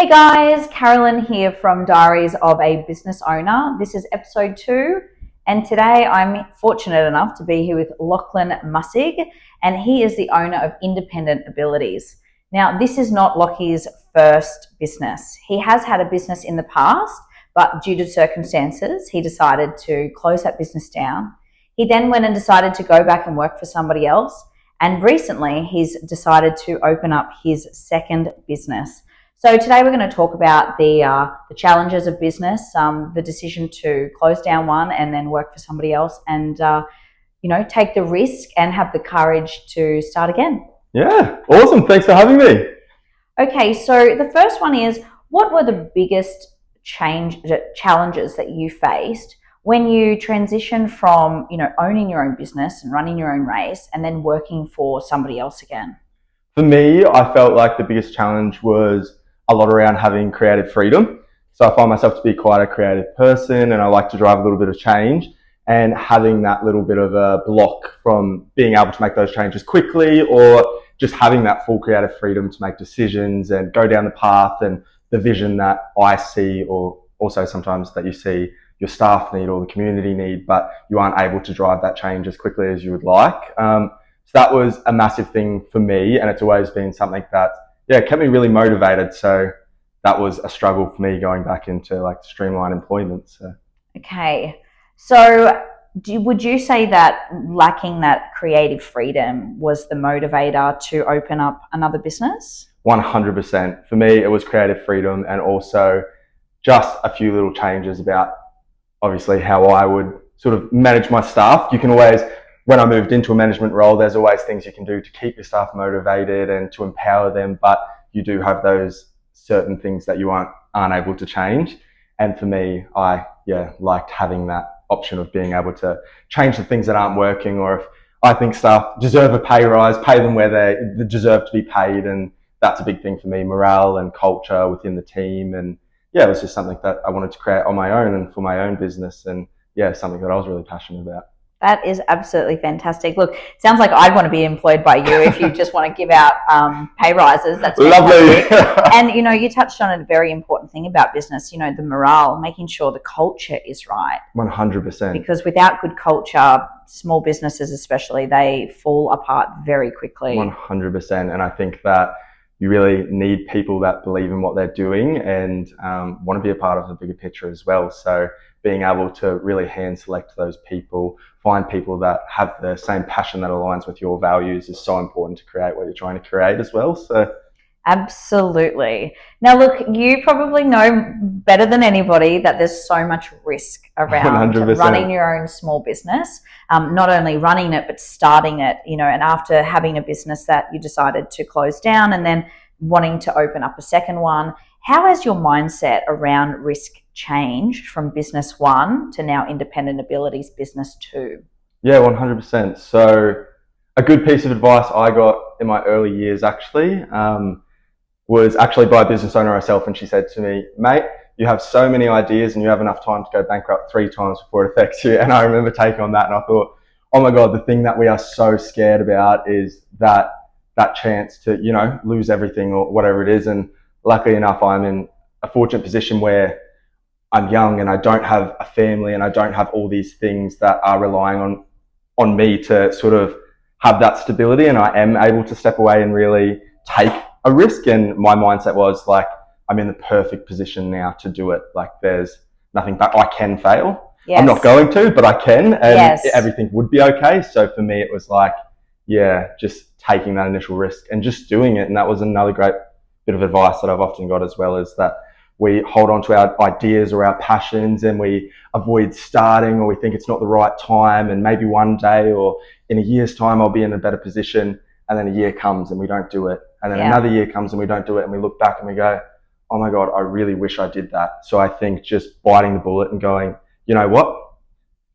Hey guys, Carolyn here from Diaries of a Business Owner. This is episode 2, and today I'm fortunate enough to be here with Lachlen Mussig, and he is the owner of Independent Abilities. Now, this is not Lockie's first business. He has had a business in the past, but due to circumstances, he decided to close that business down. He then went and decided to go back and work for somebody else, and recently he's decided to open up his second business. So today we're going to talk about the challenges of business, the decision to close down one and then work for somebody else, and take the risk and have the courage to start again. Yeah, awesome. Thanks for having me. Okay, so the first one is, what were the biggest challenges that you faced when you transitioned from owning your own business and running your own race and then working for somebody else again? For me, I felt like the biggest challenge was a lot around having creative freedom. So I find myself to be quite a creative person, and I like to drive a little bit of change, and having that little bit of a block from being able to make those changes quickly, or just having that full creative freedom to make decisions and go down the path and the vision that I see, or also sometimes that you see your staff need or the community need, but you aren't able to drive that change as quickly as you would like. So that was a massive thing for me, and it's always been something that kept me really motivated. So that was a struggle for me going back into streamlined employment. Okay, so would you say that lacking that creative freedom was the motivator to open up another business? 100%. For me, it was creative freedom, and also just a few little changes about obviously how I would sort of manage my staff. You can always, when I moved into a management role, there's always things you can do to keep your staff motivated and to empower them, but you do have those certain things that you aren't able to change. And for me, I liked having that option of being able to change the things that aren't working, or if I think staff deserve a pay rise, pay them where they deserve to be paid. And that's a big thing for me, morale and culture within the team. And it was just something that I wanted to create on my own and for my own business, and something that I was really passionate about. That is absolutely fantastic. Look, it sounds like I'd want to be employed by you if you just want to give out pay rises. That's fantastic. Lovely. And, you touched on a very important thing about business, the morale, making sure the culture is right. 100%. Because without good culture, small businesses especially, they fall apart very quickly. 100%. And I think that you really need people that believe in what they're doing and want to be a part of the bigger picture as well. So being able to really hand select those people, find people that have the same passion that aligns with your values is so important to create what you're trying to create as well. So absolutely. Now, look, you probably know better than anybody that there's so much risk around 100%. running your own small business, not only running it, but starting it, and after having a business that you decided to close down and then wanting to open up a second one. How has your mindset around risk changed from business 1 to now Independent Abilities business 2? Yeah, 100%. So a good piece of advice I got in my early years was actually by a business owner herself, and she said to me, "Mate, you have so many ideas and you have enough time to go bankrupt 3 times before it affects you." And I remember taking on that, and I thought, oh my God, the thing that we are so scared about is that chance to, lose everything or whatever it is. And luckily enough, I'm in a fortunate position where I'm young and I don't have a family and I don't have all these things that are relying on me to sort of have that stability, and I am able to step away and really take a risk. And my mindset was I'm in the perfect position now to do it. There's nothing, but I can fail. Yes. I'm not going to, but I can, and everything would be okay. So for me, it was just taking that initial risk and just doing it. And that was another great bit of advice that I've often got as well, is that we hold on to our ideas or our passions and we avoid starting, or we think it's not the right time, and maybe one day or in a year's time I'll be in a better position, and then a year comes and we don't do it, and then another year comes and we don't do it, and we look back and we go, oh my God, I really wish I did that. So I think just biting the bullet and going, you know what,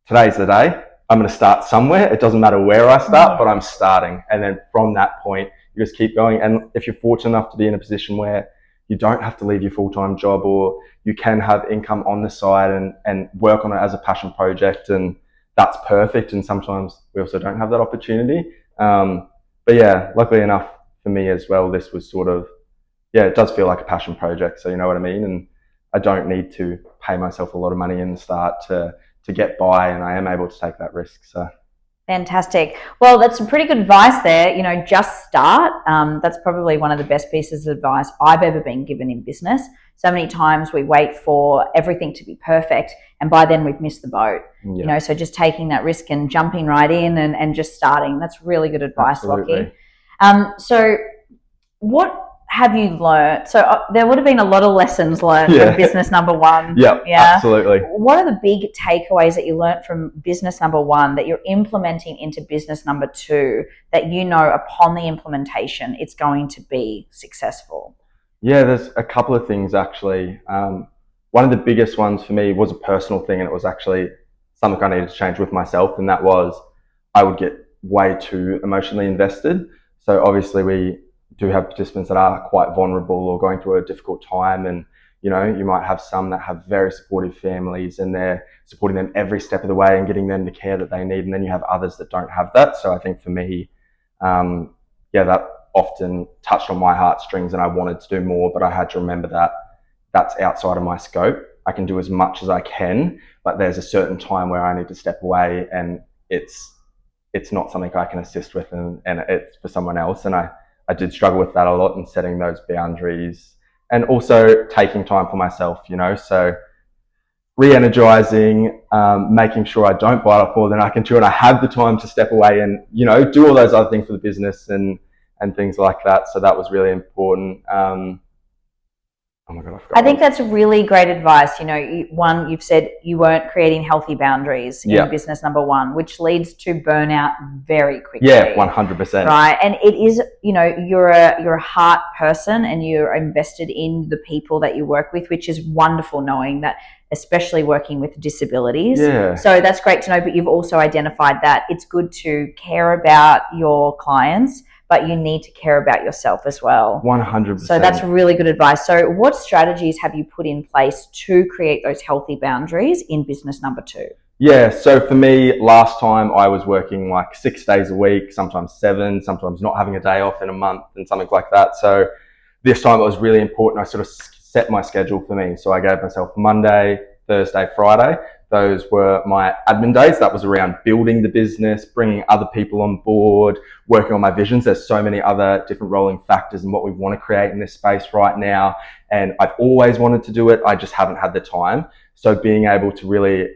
today's the day. I'm going to start somewhere. It doesn't matter where I start, but I'm starting. And then from that point, you just keep going. And if you're fortunate enough to be in a position where you don't have to leave your full-time job, or you can have income on the side and work on it as a passion project, and that's perfect. And sometimes we also don't have that opportunity. But luckily enough for me as well, this was sort of yeah, it does feel like a passion project. So you know what I mean? And I don't need to pay myself a lot of money in the start to get by, and I am able to take that risk. So Fantastic. Well, that's some pretty good advice there. Just start. That's probably one of the best pieces of advice I've ever been given in business. So many times we wait for everything to be perfect, and by then we've missed the boat. yeah, So just taking that risk and jumping right in and just starting. That's really good advice, absolutely. Lachie. So what have you learned? So there would have been a lot of lessons learned from business number one. Yep, yeah, absolutely. What are the big takeaways that you learned from business number one that you're implementing into business number two that upon the implementation it's going to be successful? Yeah, there's a couple of things actually. One of the biggest ones for me was a personal thing, and it was actually something I needed to change with myself, and that was I would get way too emotionally invested. So obviously we do have participants that are quite vulnerable or going through a difficult time, and you might have some that have very supportive families and they're supporting them every step of the way and getting them the care that they need, and then you have others that don't have that. So I think for me, that often touched on my heartstrings, and I wanted to do more, but I had to remember that that's outside of my scope. I can do as much as I can, but there's a certain time where I need to step away, and it's not something I can assist with, and it's for someone else. And I did struggle with that a lot, and setting those boundaries, and also taking time for myself, so re-energizing, making sure I don't bite off more than I can chew, and I have the time to step away and do all those other things for the business and things like that. So that was really important. Oh my God, I forgot. I think that's really great advice. You've said you weren't creating healthy boundaries in business number one, which leads to burnout very quickly. Yeah, 100%. Right, and it is, you're a heart person, and you're invested in the people that you work with, which is wonderful knowing that, especially working with disabilities. Yeah. So that's great to know. But you've also identified that it's good to care about your clients, but you need to care about yourself as well. 100%. So that's really good advice. So what strategies have you put in place to create those healthy boundaries in business number two? Yeah, so for me, last time I was working like 6 days a week, sometimes 7, sometimes not having a day off in a month and something like that. So this time it was really important. I sort of set my schedule for me. So I gave myself Monday, Thursday, Friday. Those were my admin days. That was around building the business, bringing other people on board, working on my visions. There's so many other different rolling factors in what we want to create in this space right now. And I've always wanted to do it. I just haven't had the time. So being able to really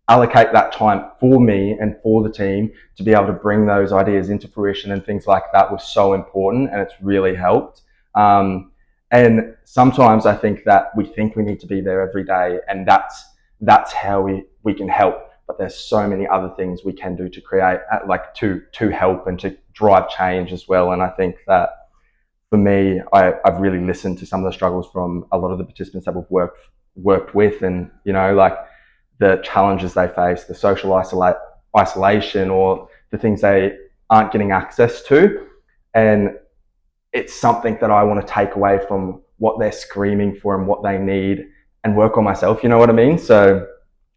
allocate that time for me and for the team to be able to bring those ideas into fruition and things like that was so important, and it's really helped. And sometimes I think that we think we need to be there every day, and that's how we can help. But there's so many other things we can do to create, like to help and to drive change as well. And I think that for me, I've really listened to some of the struggles from a lot of the participants that we've worked with, and like the challenges they face, the social isolation, or the things they aren't getting access to. And it's something that I want to take away from what they're screaming for and what they need, and work on myself. You know what I mean? So,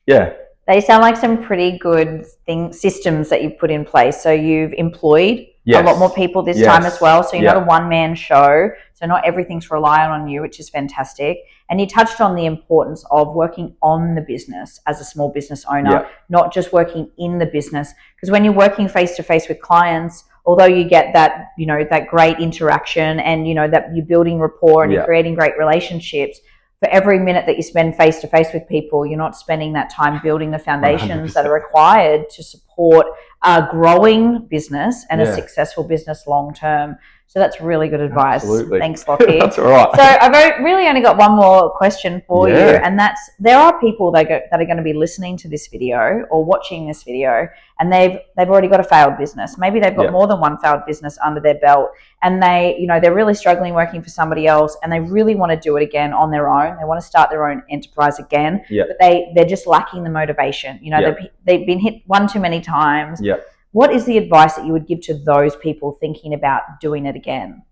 yeah. They sound like some pretty good systems that you've put in place. So you've employed a lot more people this time as well. So you're not a one-man show. So not everything's reliant on you, which is fantastic. And you touched on the importance of working on the business as a small business owner, not just working in the business. Because when you're working face-to-face with clients, although you get that, that great interaction, and, that you're building rapport and you're creating great relationships, for every minute that you spend face-to-face with people, you're not spending that time building the foundations 100%. that are required to support a growing business and a successful business long-term. So that's really good advice. Absolutely. Thanks, Lachie. That's all right. So I've really only got one more question for you, and that's, there are people that are going to be listening to this video or watching this video, and they've already got a failed business. Maybe they've got more than one failed business under their belt, and they're really struggling working for somebody else, and they really want to do it again on their own. They want to start their own enterprise again, but they're just lacking the motivation. They've been hit one too many times. What is the advice that you would give to those people thinking about doing it again?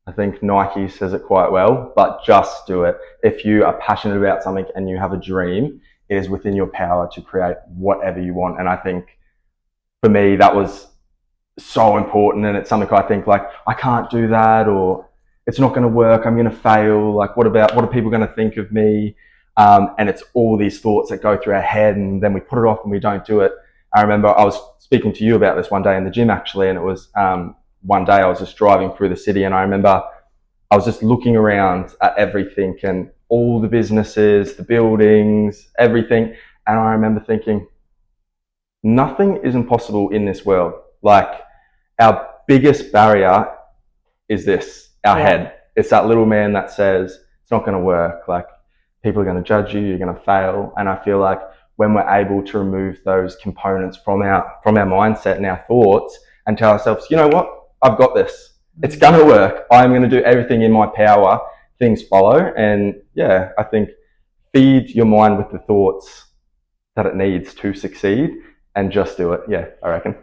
I think Nike says it quite well, but just do it. If you are passionate about something and you have a dream, it is within your power to create whatever you want. And I think for me, that was so important. And it's something I think like, I can't do that, or it's not going to work. I'm going to fail. Like, what are people going to think of me? And it's all these thoughts that go through our head, and then we put it off and we don't do it. I remember I was speaking to you about this one day in the gym, actually, and it was one day I was just driving through the city, and I remember I was just looking around at everything and all the businesses, the buildings, everything. And I remember thinking, nothing is impossible in this world. Like, our biggest barrier is this, our head. It's that little man that says, it's not going to work. Like, people are going to judge you, you're going to fail. And I feel like when we're able to remove those components from our mindset and our thoughts and tell ourselves, you know what, I've got this. It's going to work. I'm going to do everything in my power. Things follow. And yeah, I think feed your mind with the thoughts that it needs to succeed and just do it. Yeah, I reckon.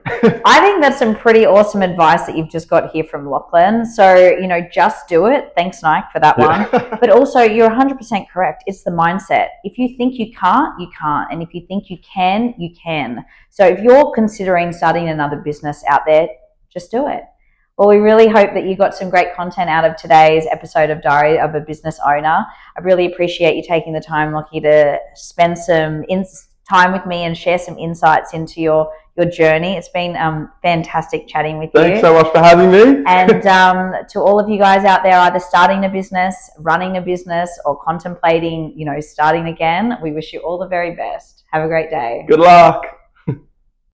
I think that's some pretty awesome advice that you've just got here from Lachlen. So, just do it. Thanks, Nike, for that one. But also, you're 100% correct. It's the mindset. If you think you can't, you can't. And if you think you can, you can. So if you're considering starting another business out there, just do it. Well, we really hope that you got some great content out of today's episode of Diary of a Business Owner. I really appreciate you taking the time, Lockie, to spend some time with me and share some insights into your journey. It's been fantastic chatting with you. Thanks so much for having me. And to all of you guys out there, either starting a business, running a business, or contemplating, starting again, we wish you all the very best. Have a great day. Good luck.